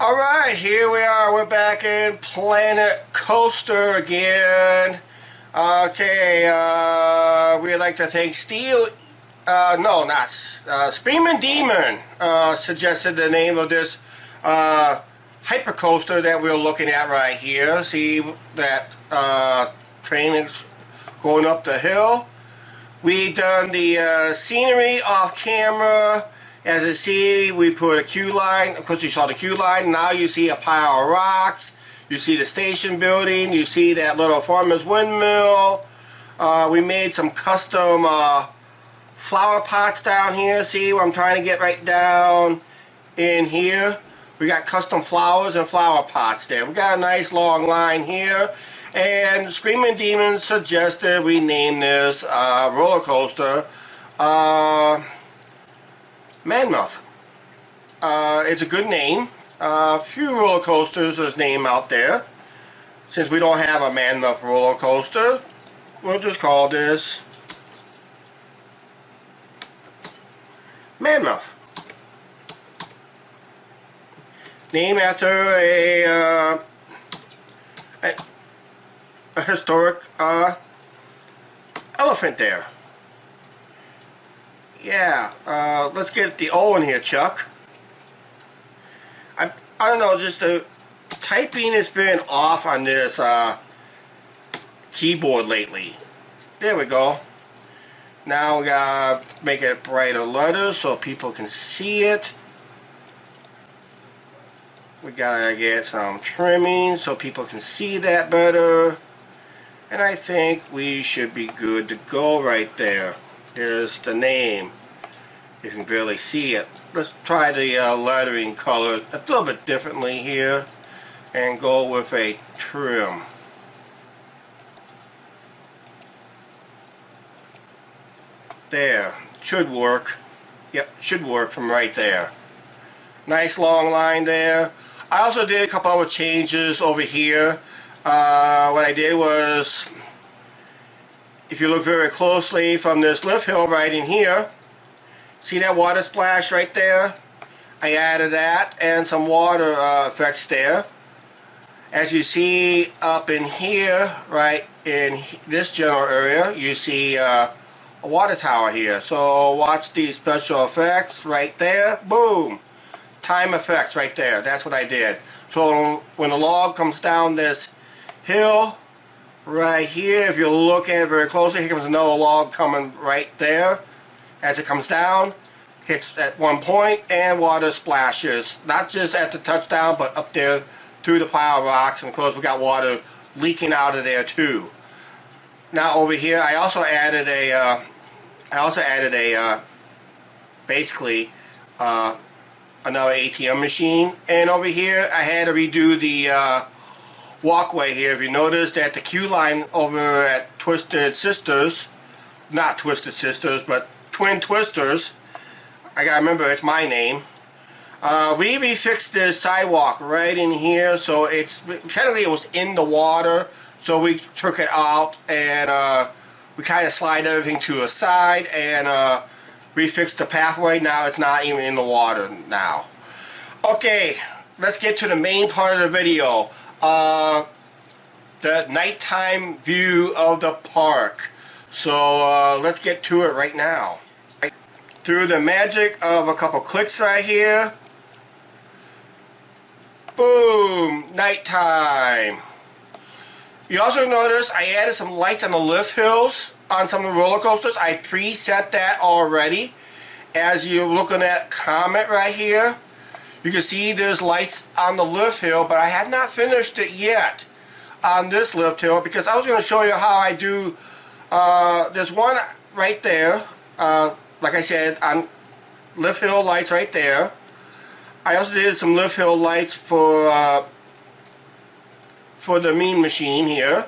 Alright, here we are. We're back in Planet Coaster again. We'd like to thank Screaming Demon suggested the name of this hyper coaster that we're looking at right here. See that train is going up the hill. We done the scenery off camera. As you see, we put a queue line. Of course, you saw the queue line. Now you see a pile of rocks. You see the station building. You see that little farmer's windmill. We made some custom flower pots down here. See what I'm trying to get right down in here? We got custom flowers and flower pots there. We got a nice long line here. And Screaming Demons suggested we name this roller coaster Mammoth. It's a good name. Few roller coasters is named out there. Since we don't have a Mammoth roller coaster, we'll just call this Mammoth. Named after a historic elephant there. Yeah, let's get the O in here, Chuck. I don't know, just the typing has been off on this keyboard lately. There we go. Now we gotta make it brighter letters so people can see it. We gotta get some trimming so people can see that better. And I think we should be good to go right there. There's the name. You can barely see it. Let's try the lettering color a little bit differently here and go with a trim. There. Should work. Yep, should work from right there. Nice long line there. I also did a couple other changes over here. What I did was, if you look very closely from this lift hill right in here, see that water splash right there? I added that and some water effects there. As you see up in here, right in this general area, you see a water tower here. So watch these special effects right there. Boom! Time effects right there. That's what I did. So when the log comes down this hill, right here, if you look at it very closely, here comes another log coming right there. As it comes down, hits at one point, and water splashes. Not just at the touchdown, but up there through the pile of rocks. And of course, we got water leaking out of there too. Now over here, I also added basically another ATM machine. And over here, I had to redo the walkway here. If you notice that the queue line over at Twisted Sisters, not Twisted Sisters, but Twin Twisters, I gotta remember it's my name. We refixed this sidewalk right in here, so it's technically it was in the water, so we took it out and we kind of slide everything to a side and refixed the pathway. Now it's not even in the water now. Okay, let's get to the main part of the video. The nighttime view of the park. So let's get to it right now. Through the magic of a couple clicks right here. Boom! Nighttime. You also notice I added some lights on the lift hills on some of the roller coasters. I preset that already. As you're looking at Comet right here, you can see there's lights on the lift hill, but I have not finished it yet on this lift hill because I was going to show you how I do. There's one right there, like I said, on lift hill lights right there. I also did some lift hill lights for the Mean Machine here.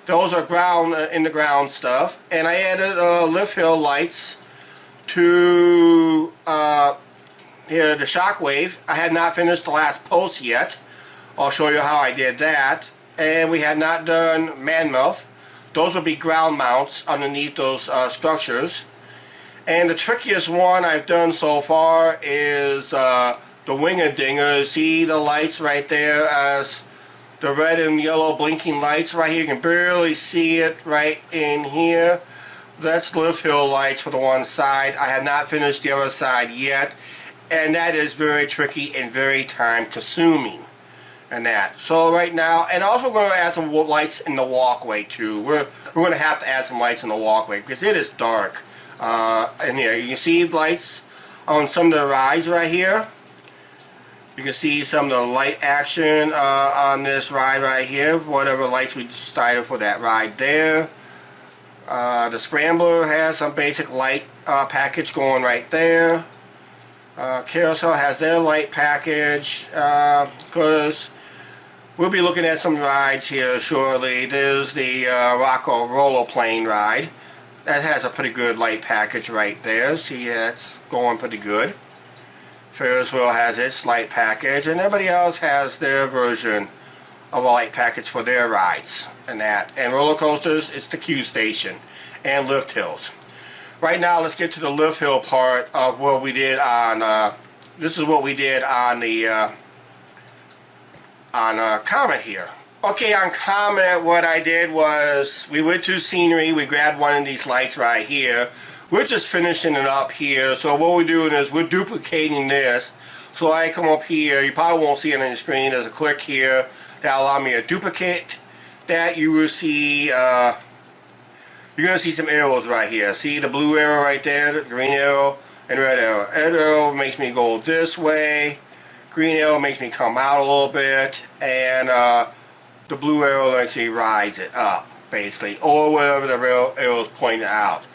Those are ground in the ground stuff, and I added lift hill lights to here the Shockwave. I had not finished the last post yet. I'll show you how I did that. And we have not done Mammoth. Those will be ground mounts underneath those structures. And the trickiest one I've done so far is the the winger dinger. See the lights right there as the red and yellow blinking lights right here. You can barely see it right in here. That's lift hill lights for the one side. I have not finished the other side yet, and that is very tricky and very time consuming. And that. So right now, and also we're going to add some lights in the walkway too. We're going to have to add some lights in the walkway because it is dark. And here you can see lights on some of the rides right here. You can see some of the light action on this ride right here. Whatever lights we decided for that ride there. The Scrambler has some basic light package going right there. Carousel has their light package because we'll be looking at some rides here shortly. There's the Rocco Roller Plane ride. That has a pretty good light package right there. See, that's going pretty good. Ferris wheel has its light package, and everybody else has their version of a light package for their rides and that. And roller coasters, it's the Q station and lift hills. Right now, let's get to the lift hill part of what we did on. This is what we did on the Comet here. Okay, on Comet, what I did was we went to scenery. We grabbed one of these lights right here. We're just finishing it up here. So what we're doing is we're duplicating this. So I come up here. You probably won't see it on your screen. There's a click here that allows me to duplicate that. You will see. You're gonna see some arrows right here. See the blue arrow right there, the green arrow, and red arrow. Red arrow makes me go this way. Green arrow makes me come out a little bit, and the blue arrow lets me rise it up, basically, or whatever the arrow is pointing out.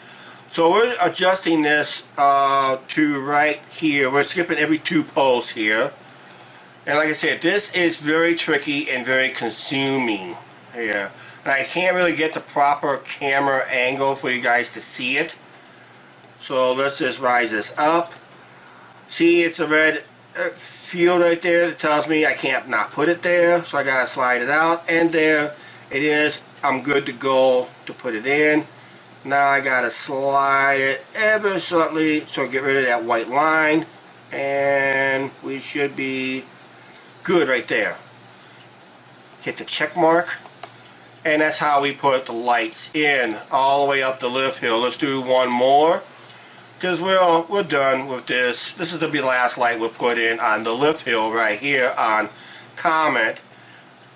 So we're adjusting this to right here. We're skipping every 2 posts here. And like I said, this is very tricky and very consuming here. And I can't really get the proper camera angle for you guys to see it. So let's just rise this up. See, it's a red field right there that tells me I can't not put it there, so I gotta slide it out, and there it is. I'm good to go to put it in. Now I gotta slide it ever slightly so get rid of that white line, and we should be good right there. Hit the check mark, and that's how we put the lights in all the way up the lift hill. Let's do one more, because we're done with this. This is the last light we'll put in on the lift hill right here on Comet.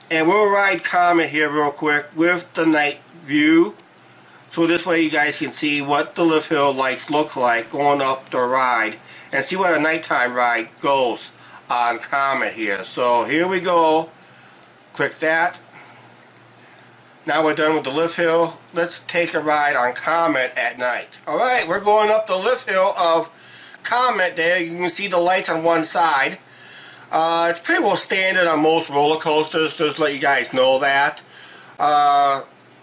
And we'll ride Comet here real quick with the night view. So this way you guys can see what the lift hill lights look like going up the ride. And see what a nighttime ride goes on Comet here. So here we go. Click that. Now we're done with the lift hill. Let's take a ride on Comet at night. Alright, we're going up the lift hill of Comet there. You can see the lights on one side. It's pretty well standard on most roller coasters, just to let you guys know that.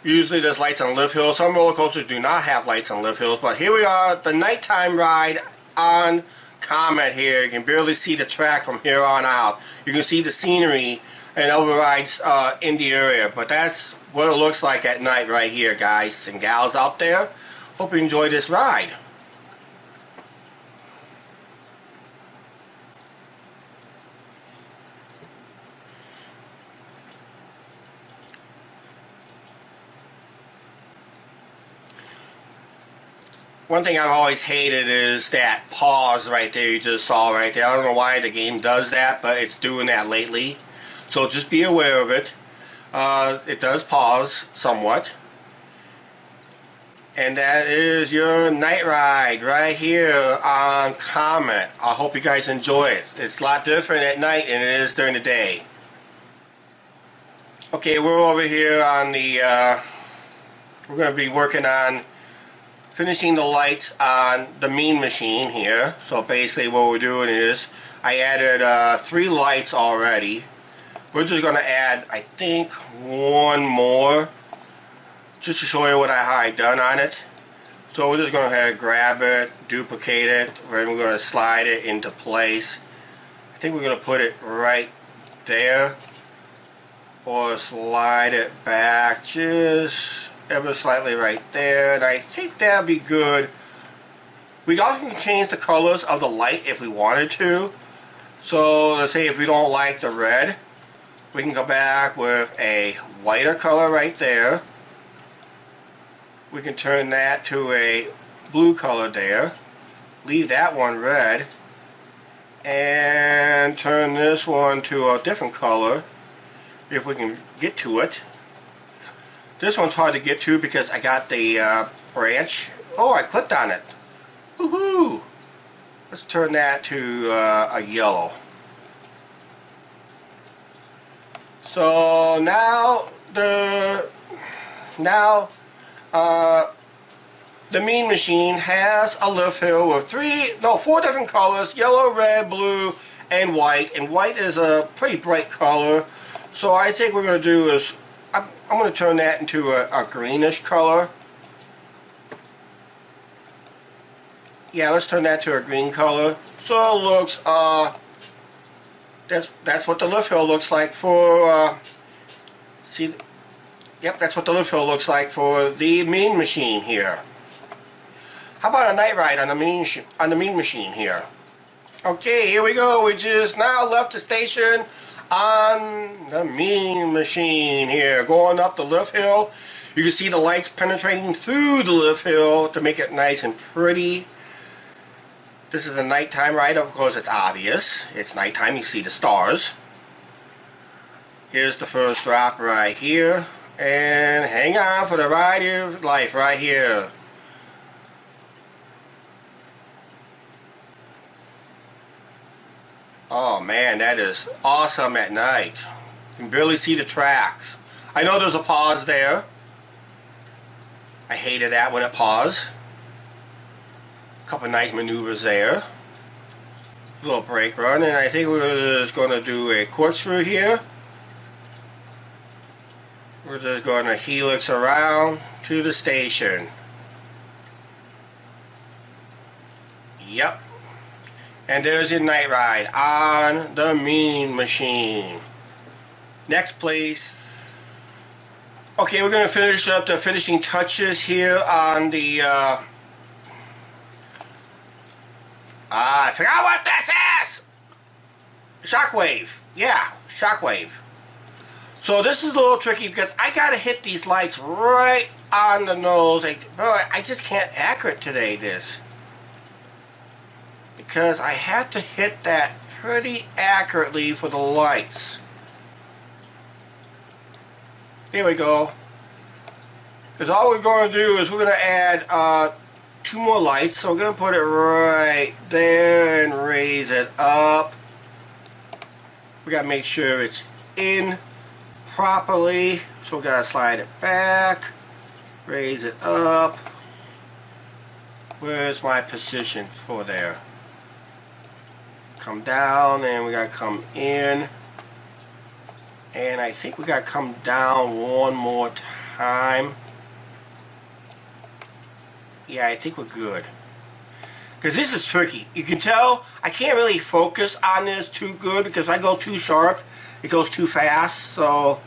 Usually there's lights on lift hills. Some roller coasters do not have lights on lift hills, but here we are, the nighttime ride on Comet here. You can barely see the track from here on out. You can see the scenery and other rides in the area, but that's what it looks like at night right here, guys and gals out there. Hope you enjoy this ride. One thing I've always hated is that pause right there you just saw right there. I don't know why the game does that, but it's doing that lately. So just be aware of it. It does pause somewhat. And that is your night ride right here on Comet. I hope you guys enjoy it. It's a lot different at night than it is during the day. Okay, we're over here on the, we're going to be working on finishing the lights on the Mean Machine here. So basically what we're doing is I added 3 lights already. We're just going to add, I think, 1 more just to show you what I done on it. So we're just going to grab it, duplicate it, and we're going to slide it into place. I think we're going to put it right there, or slide it back just ever slightly right there, and I think that'll be good. We also can change the colors of the light if we wanted to. So let's say if we don't like the red, we can go back with a whiter color right there. We can turn that to a blue color there. Leave that one red. And turn this one to a different color if we can get to it. This one's hard to get to because I got the branch. Oh, I clicked on it. Woohoo! Let's turn that to a yellow. So now the Mean Machine has a lift hill with four different colors: yellow, red, blue, and white. And white is a pretty bright color. So I think what we're going to do is I'm going to turn that into a greenish color. Yeah, let's turn that to a green color. So it looks, that's what the lift hill looks like for, see, yep, that's what the lift hill looks like for the Mean Machine here. How about a night ride on the Mean Machine here? Okay, here we go. We just now left the station on the Mean Machine here, going up the lift hill. You can see the lights penetrating through the lift hill to make it nice and pretty. This is a nighttime ride, of course it's obvious. It's nighttime, you see the stars. Here's the first drop right here. And hang on for the ride of life right here. Oh man, that is awesome at night. You can barely see the tracks. I know there's a pause there. I hated that when it paused. A couple nice maneuvers there. A little brake run, and I think we're just going to do a corkscrew here. We're just going to helix around to the station. Yep. And there's your night ride on the Mean Machine. Next, please. Okay, we're going to finish up the finishing touches here on the I forgot what this is! Shockwave. Yeah, shockwave. So this is a little tricky because I gotta hit these lights right on the nose. I just can't accurate today this. Because I have to hit that pretty accurately for the lights. There we go. Because all we're going to do is we're going to add 2 more lights. So we're going to put it right there and raise it up. We got to make sure it's in properly. So we got to slide it back, raise it up. Where's my position for there? Come down, and we got to come in. And I think we got to come down one more time. Yeah, I think we're good. Because this is tricky. You can tell I can't really focus on this too good because if I go too sharp, it goes too fast. So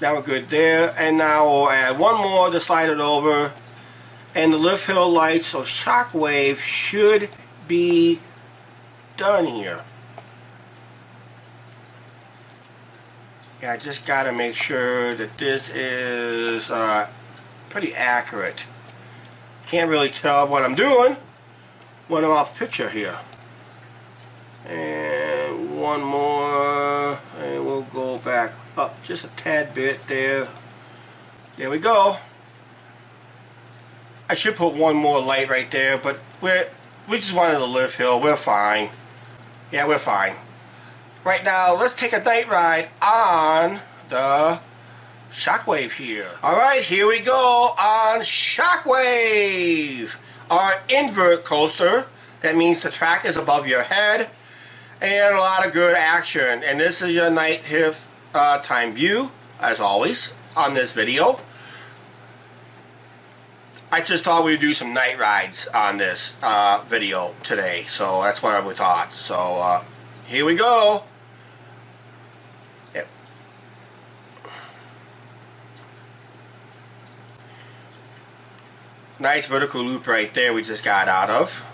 now we're good there. And now we'll add one more to slide it over. And the lift hill lights, so shockwave should be done here. Yeah, I just got to make sure that this is pretty accurate. Can't really tell what I'm doing when I'm off picture here. And one more, and we'll go back up just a tad bit there. There we go. I should put one more light right there, but we just wanted to lift hill. We're fine. Yeah, we're fine. Right now, let's take a night ride on the Shockwave here. Alright, here we go on Shockwave, our invert coaster. That means the track is above your head, and a lot of good action. And this is your night time view, as always, on this video. I just thought we'd do some night rides on this video today, so that's what we thought. So here we go. Yep. Nice vertical loop right there we just got out of.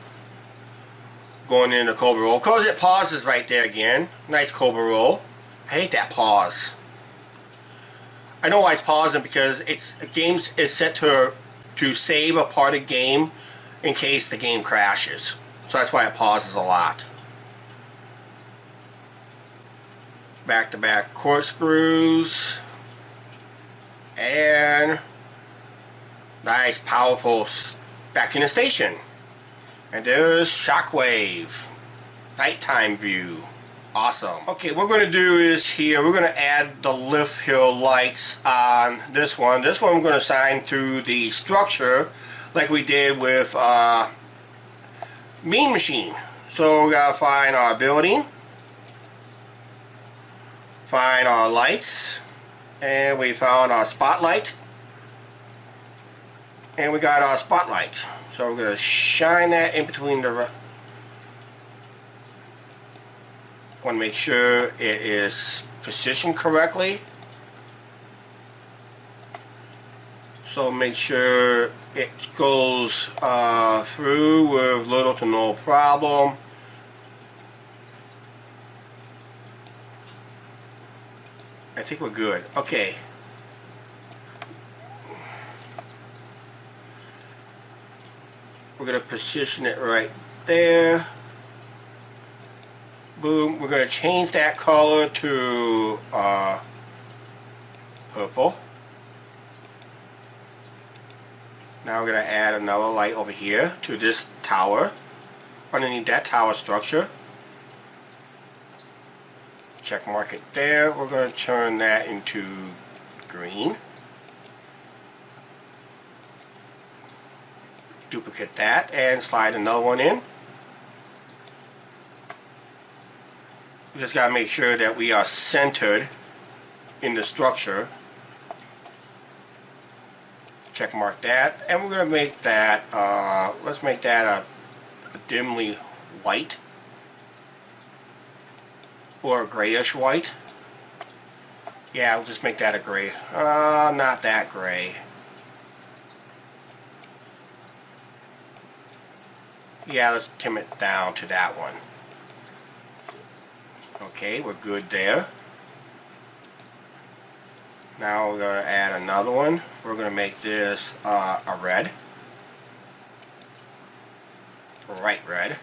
going into Cobra Roll. Because it pauses right there again. Nice Cobra Roll. I hate that pause. I know why it's pausing, because the game is set to save a part of the game in case the game crashes. So that's why it pauses a lot. Back-to-back corkscrews. And nice, powerful back in the station. And there's Shockwave. Nighttime view. Awesome. Okay, what we're going to do is here, we're going to add the lift hill lights on this one. This one we're going to assign through the structure like we did with Mean Machine. So we got to find our building, find our lights, and we found our spotlight, and we got our spotlight. So we're going to shine that in between the... Want to make sure it is positioned correctly. So make sure it goes through with little to no problem. I think we're good. Okay. We're going to position it right there. Boom. We're going to change that color to purple. Now we're going to add another light over here to this tower, underneath that tower structure. Check mark it there. We're going to turn that into green. Duplicate that and slide another one in. We just got to make sure that we are centered in the structure. Check mark that, and we're going to make that, let's make that a dimly white, or a grayish white. Yeah, we'll just make that a gray. Not that gray. Yeah, let's dim it down to that one. Okay, we're good there. Now we're going to add another one. We're going to make this a red. Bright red.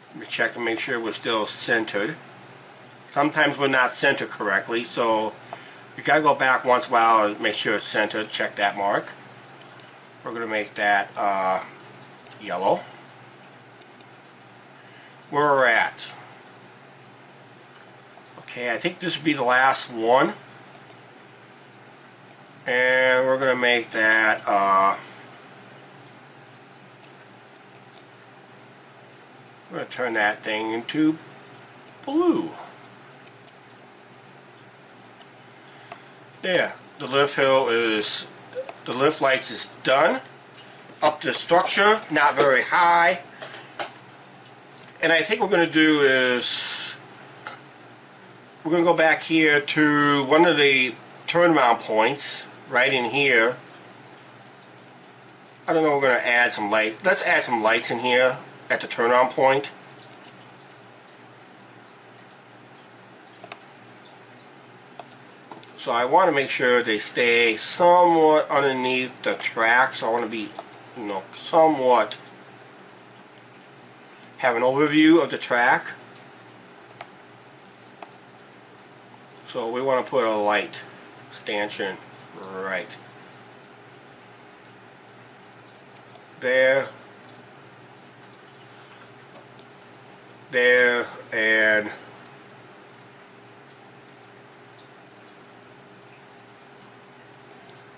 Let me check and make sure we're still centered. Sometimes we're not centered correctly, so you got to go back once in a while and make sure it's centered. Check that mark. We're going to make that yellow. Where we're at. Okay, I think this would be the last one. And we're going to make that we're going to turn that thing into blue. There. The lift hill is, the lift lights is done. Up to structure, not very high. And I think what we're going to do is we're going to go back here to one of the turnaround points right in here. I don't know, we're going to add some light. Let's add some lights in here at the turnaround point. So I want to make sure they stay somewhat underneath the track. So I want to be, you know, somewhat have an overview of the track. So we want to put a light stanchion right there, there, and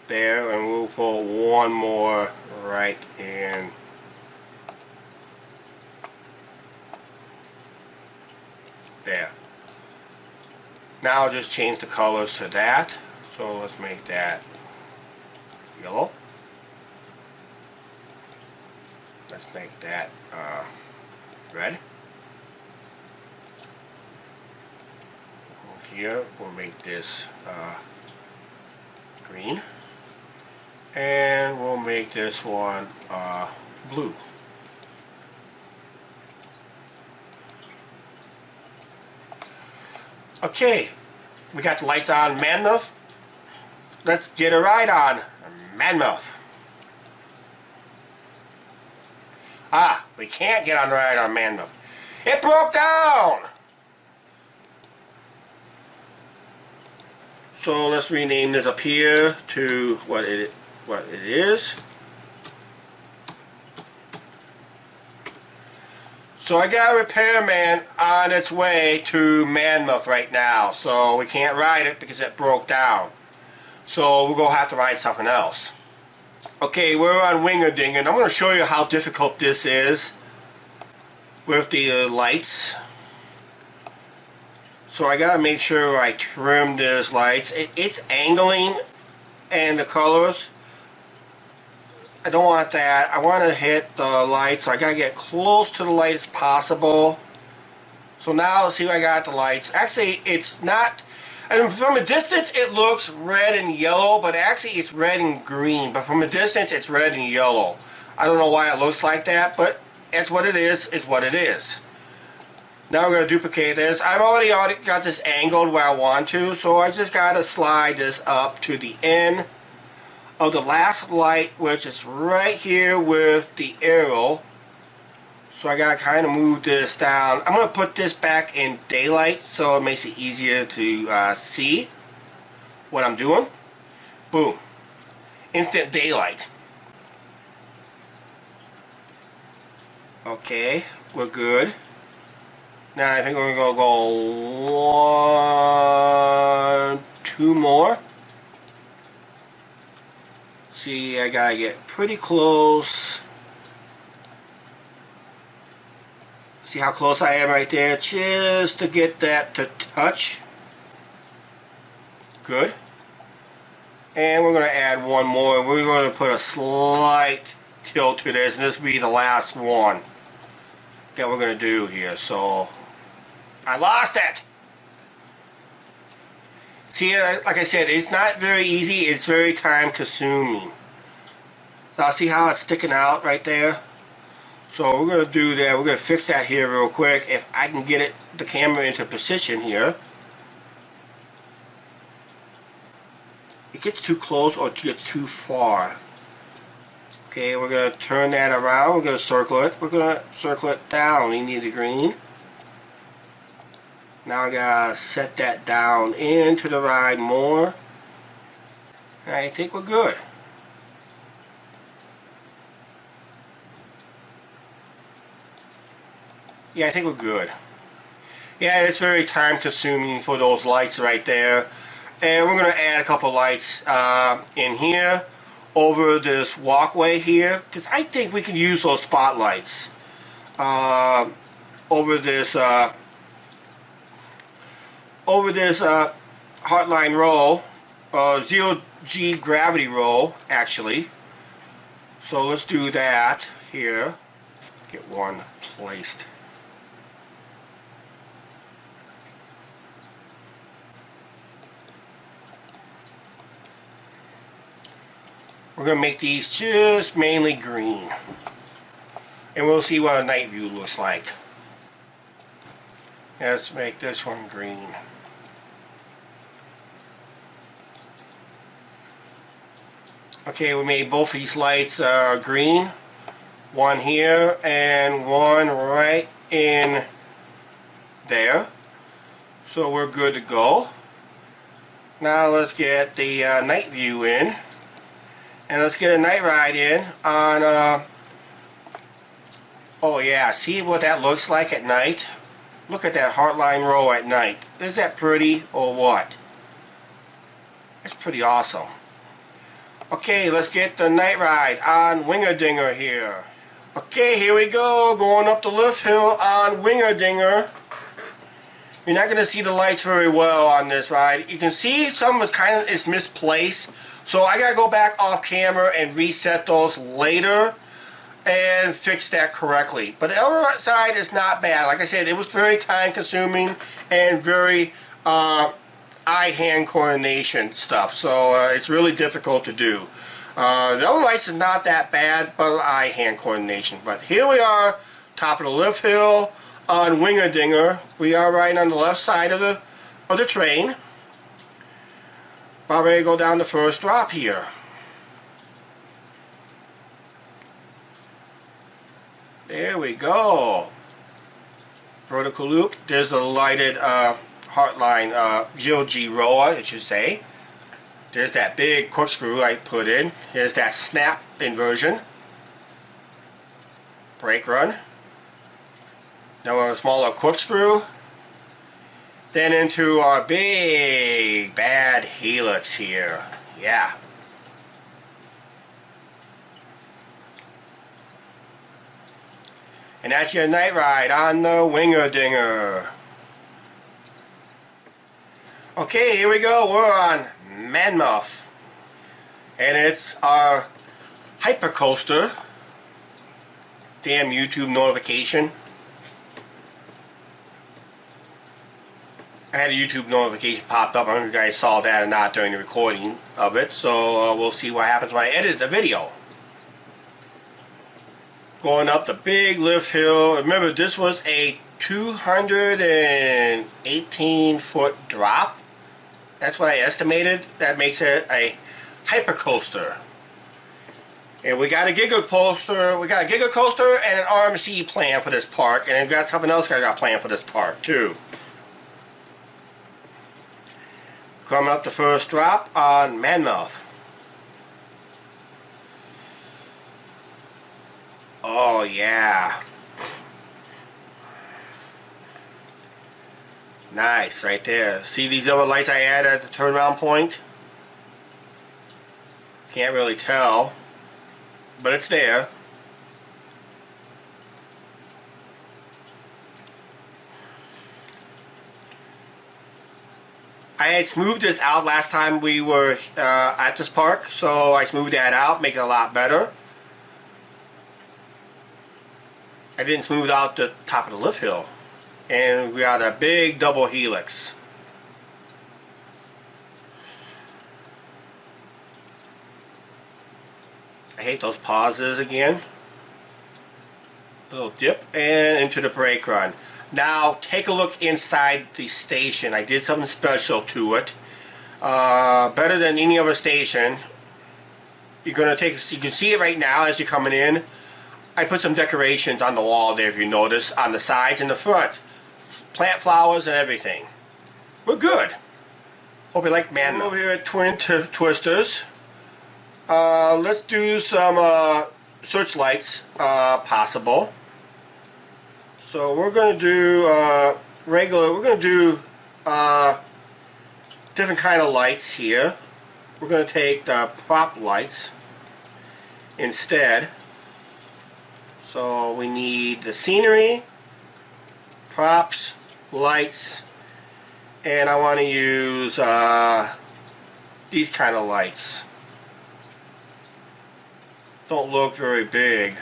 there, and we'll put one more right in there. Now I'll just change the colors to that. So let's make that yellow. Let's make that red. Here we'll make this green. And we'll make this one blue. Okay, we got the lights on Mammoth. Let's get a ride on Mammoth. Ah, we can't get on the ride on Mammoth. It broke down! So let's rename this up here to what it is. So I got a repairman on its way to Mammoth right now. So we can't ride it because it broke down. So we're going to have to ride something else. Okay, we're on Wingerding, and I'm going to show you how difficult this is with the lights. So I got to make sure I trim this lights. It's angling and the colors. I don't want that. I want to hit the light, so I got to get close to the light as possible. So now see, I got the lights. Actually, it's not, and from a distance it looks red and yellow, but actually it's red and green. But from a distance it's red and yellow. I don't know why it looks like that, but it's what it is. It's what it is. Now we're going to duplicate this. I've already got this angled where I want to, so I just got to slide this up to the end of the last light, which is right here with the arrow. So I gotta kind of move this down. I'm gonna put this back in daylight so it makes it easier to see what I'm doing. Boom. Instant daylight. Okay, we're good. Now I think we're gonna go 1, 2 more. See, I gotta get pretty close. See how close I am right there? Just to get that to touch. Good. And we're going to add one more. We're going to put a slight tilt to this, and this will be the last one that we're going to do here. So, I lost it! See, like I said, it's not very easy. It's very time consuming. So see how it's sticking out right there? So we're going to do that. We're going to fix that here real quick. If I can get the camera into position here. It gets too close or it gets too far. Okay, we're going to turn that around. We're going to circle it. We're going to circle it down. We need the green. Now I gotta set that down into the ride more. I think we're good. Yeah, I think we're good. Yeah, it's very time consuming for those lights right there. And we're going to add a couple lights in here over this walkway here, because I think we can use those spotlights over this Heartline roll, 0G gravity roll actually. So let's do that here. Get one placed. We're going to make these just mainly green. And we'll see what a night view looks like. Let's make this one green. Okay, we made both of these lights green. One here and one right in there. So we're good to go. Now let's get the night view in. And let's get a night ride in on, oh yeah, see what that looks like at night? Look at that Heartline row at night. Is that pretty or what? That's pretty awesome. Okay, let's get the night ride on Wingerdinger here. Okay, here we go, going up the lift hill on Wingerdinger. You're not going to see the lights very well on this ride. You can see some is kind of is misplaced. So I got to go back off camera and reset those later and fix that correctly. But the other side is not bad. Like I said, it was very time consuming and very eye-hand coordination stuff. So it's really difficult to do. The other lights is not that bad, but eye hand coordination. But here we are, top of the lift hill on Winger Dinger. We are right on the left side of the train. About ready to go down the first drop here. There we go. Vertical loop. There's a lighted Heartline GOG roller, I should say. There's that big corkscrew I put in. Here's that snap inversion. Brake run. Now a smaller corkscrew. Then into our big bad helix here. Yeah. And that's your night ride on the Winger Dinger. Okay, here we go. We're on Mammoth. And it's our hypercoaster. Damn YouTube notification. I had a YouTube notification popped up. I don't know if you guys saw that or not during the recording of it. So we'll see what happens when I edit the video. Going up the big lift hill. Remember, this was a 218-foot drop. That's what I estimated. That makes it a hypercoaster. And we got a gigacoaster. We got a gigacoaster and an RMC plan for this park, and we've got something else I got planned for this park too. Coming up the first drop on Mammoth. Oh yeah. Nice, right there. See these other lights I added at the turnaround point? Can't really tell, but it's there. I had smoothed this out last time we were at this park, so I smoothed that out, make it a lot better. I didn't smooth out the top of the lift hill. And we got a big double helix. I hate those pauses again. Little dip and into the brake run. Now take a look inside the station. I did something special to it. Better than any other station. You're gonna take. You can see it right now as you're coming in. I put some decorations on the wall there, if you notice, on the sides and the front. Plant flowers and everything. We're good. Hope you like Man. Over here at Twin Twisters. Let's do some searchlights, possible. So we're going to do regular. We're going to do different kind of lights here. We're going to take the prop lights instead. So we need the scenery, props, lights, and I want to use these kind of lights. Don't look very big.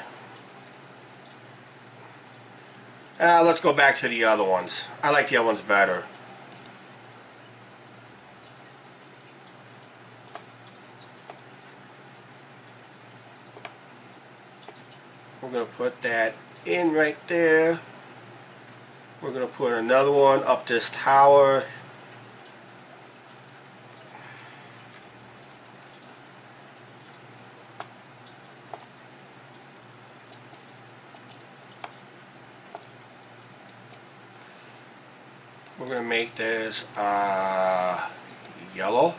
Let's go back to the other ones. I like the other ones better. We're going to put that in right there. We're going to put another one up this tower. We're going to make this yellow.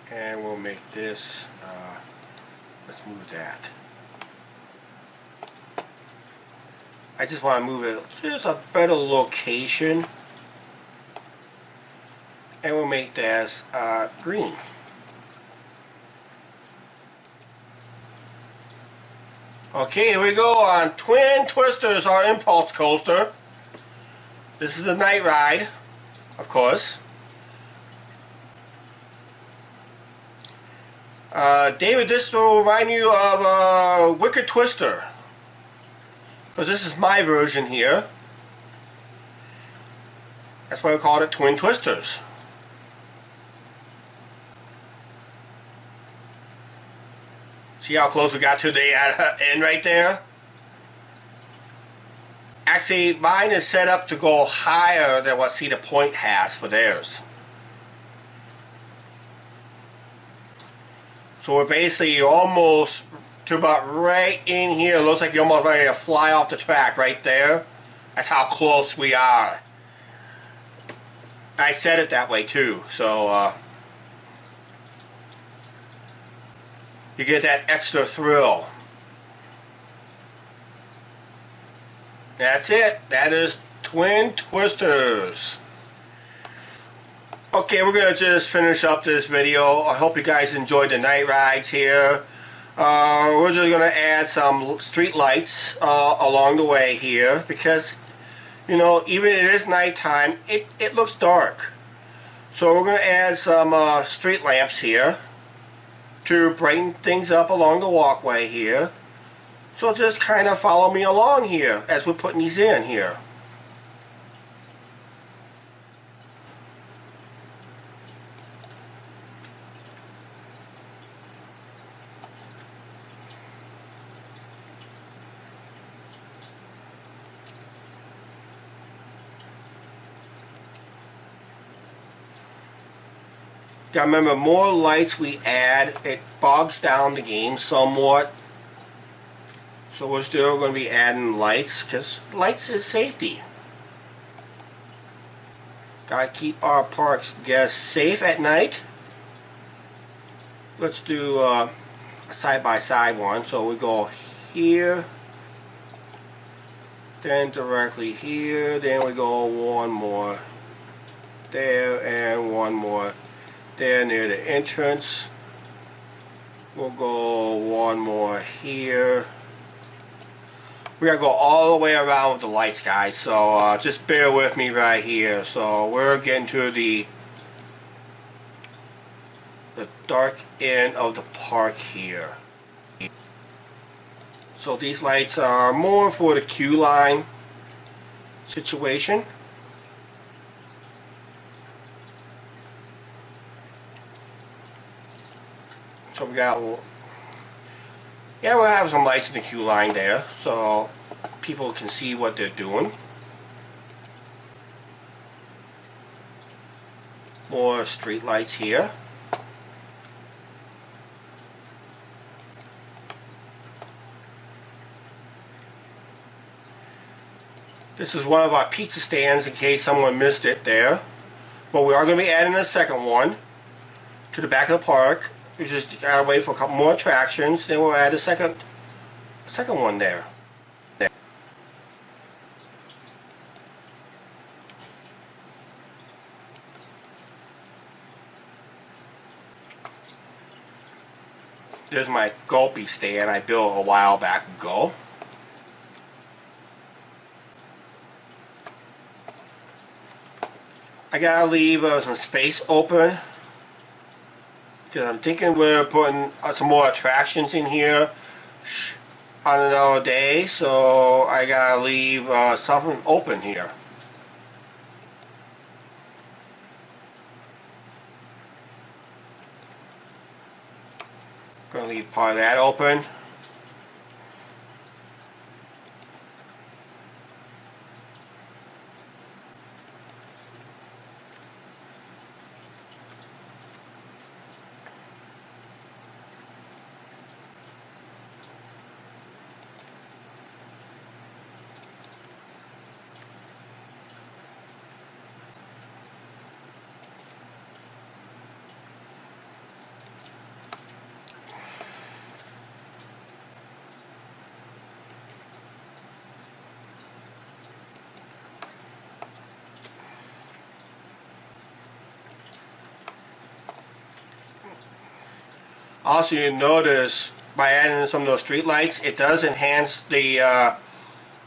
And we'll make this, let's move that. I just want to move it just a better location. And we'll make this green. Okay, here we go on Twin Twisters, our impulse coaster. This is the night ride, of course. David, this will remind you of Wicked Twister, because this is my version here. That's why we call it twin twisters. See how close we got to the end right there? Actually, mine is set up to go higher than what Cedar Point has for theirs. So we're basically almost to about right in here. It looks like you're almost ready to fly off the track right there. That's how close we are. I said it that way too, so you get that extra thrill. That's it. That is twin twisters. Okay, we're going to just finish up this video. I hope you guys enjoyed the night rides here. We're just going to add some street lights along the way here because, you know, even it is nighttime, it looks dark. So we're going to add some street lamps here to brighten things up along the walkway here. So just kind of follow me along here as we're putting these in here. Now remember, more lights we add, it bogs down the game somewhat. So we're still going to be adding lights because lights is safety. Gotta keep our parks guests safe at night. Let's do a side-by-side one. So we go here, then directly here, then we go one more there and one more there near the entrance. We'll go one more here. We gotta go all the way around with the lights, guys, so just bear with me right here. So we're getting to the dark end of the park here. So these lights are more for the queue line situation. So we got, yeah, we'll have some lights in the queue line there so people can see what they're doing. More street lights here. This is one of our pizza stands in case someone missed it there. But we are going to be adding a second one to the back of the park. We just gotta wait for a couple more attractions, then we'll add a second one there. There's my gulpy stand I built a while back ago. I gotta leave some space open because I'm thinking we're putting some more attractions in here on another day, so I gotta leave something open here. Gonna leave part of that open. Also, you notice by adding some of those street lights, it does enhance the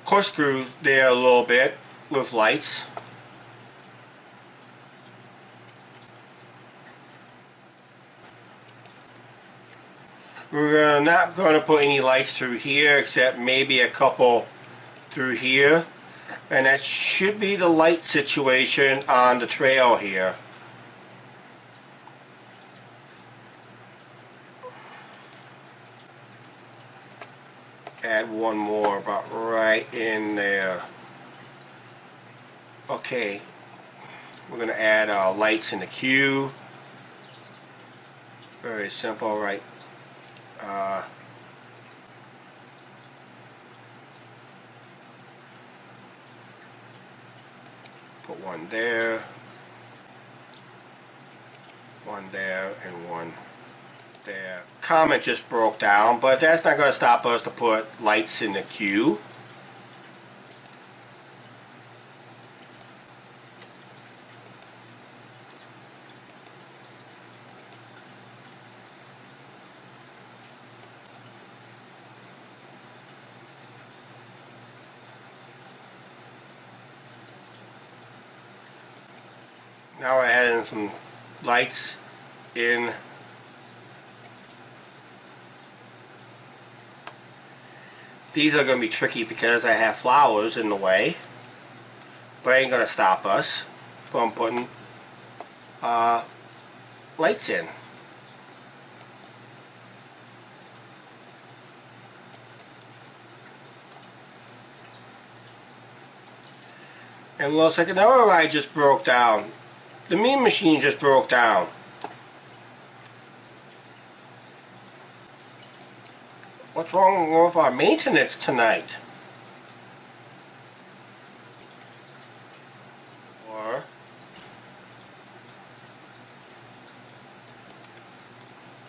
corkscrew there a little bit with lights. We're not going to put any lights through here except maybe a couple through here. And that should be the light situation on the trail here. Add one more about right in there. Okay, we're going to add our lights in the queue. Very simple, right? Put one there, and one there. Comment just broke down, but that's not going to stop us to put lights in the queue. Now we're adding some lights in. These are going to be tricky because I have flowers in the way, but ain't going to stop us from putting lights in. And looks like another ride just broke down. The mean machine just broke down. What's wrong with our maintenance tonight? Or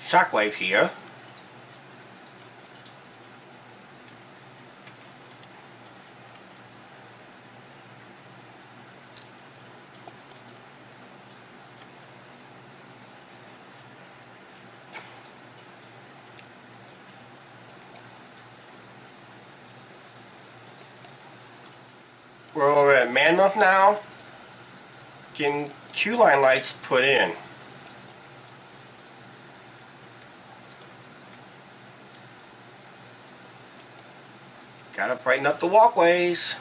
Shockwave here. We're over at Mammoth now, getting queue line lights put in. Gotta brighten up the walkways.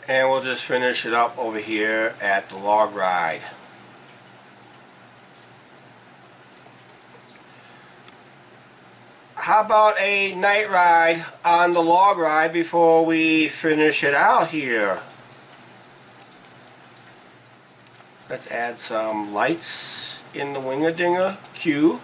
And we'll just finish it up over here at the log ride. How about a night ride on the log ride before we finish it out here? Let's add some lights in the Winger-Dinger queue.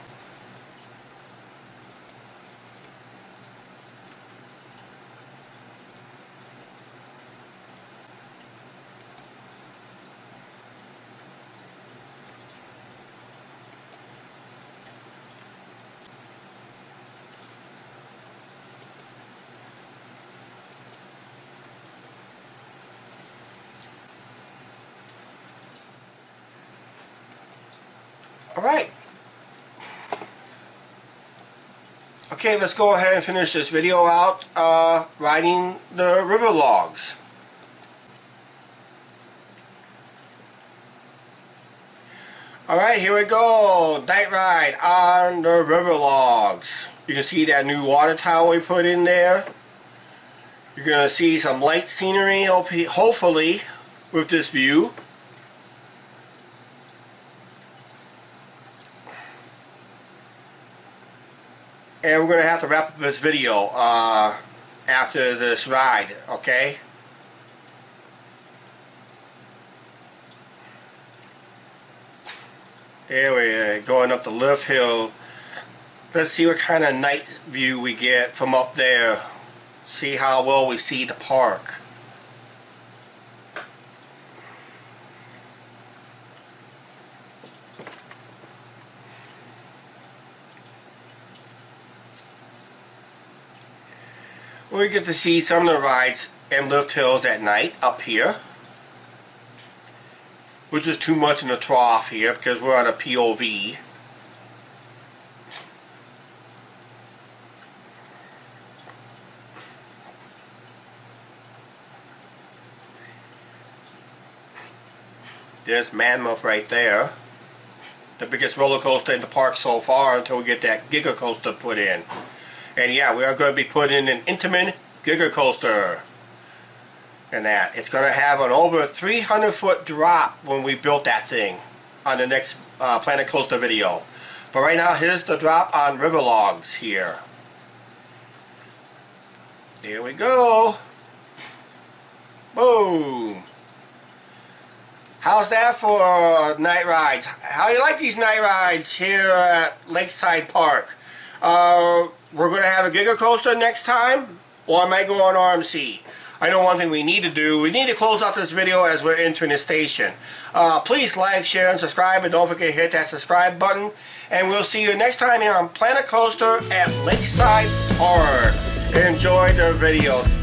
Alright. Okay, let's go ahead and finish this video out riding the river logs. Alright, here we go. Night ride on the river logs. You can see that new water tower we put in there. You're going to see some light scenery, hopefully, with this view. And we're going to have to wrap up this video after this ride, okay? Here we're going up the lift hill. Let's see what kind of night view we get from up there. See how well we see the park. We get to see some of the rides and lift hills at night up here, which is too much in the trough here because we're on a POV. There's Mammoth right there. The biggest roller coaster in the park so far until we get that Giga Coaster put in. And yeah, we are going to be putting in an Intamin Giga Coaster. And that. It's going to have an over 300-foot drop when we built that thing on the next Planet Coaster video. But right now, here's the drop on River Logs here. There we go. Boom. How's that for night rides? How do you like these night rides here at Lakeside Park? We're going to have a Giga Coaster next time, or I might go on RMC. I know one thing we need to do. We need to close out this video as we're entering the station. Please like, share, and subscribe, and don't forget to hit that subscribe button. And we'll see you next time here on Planet Coaster at Lakeside Park. Enjoy the videos.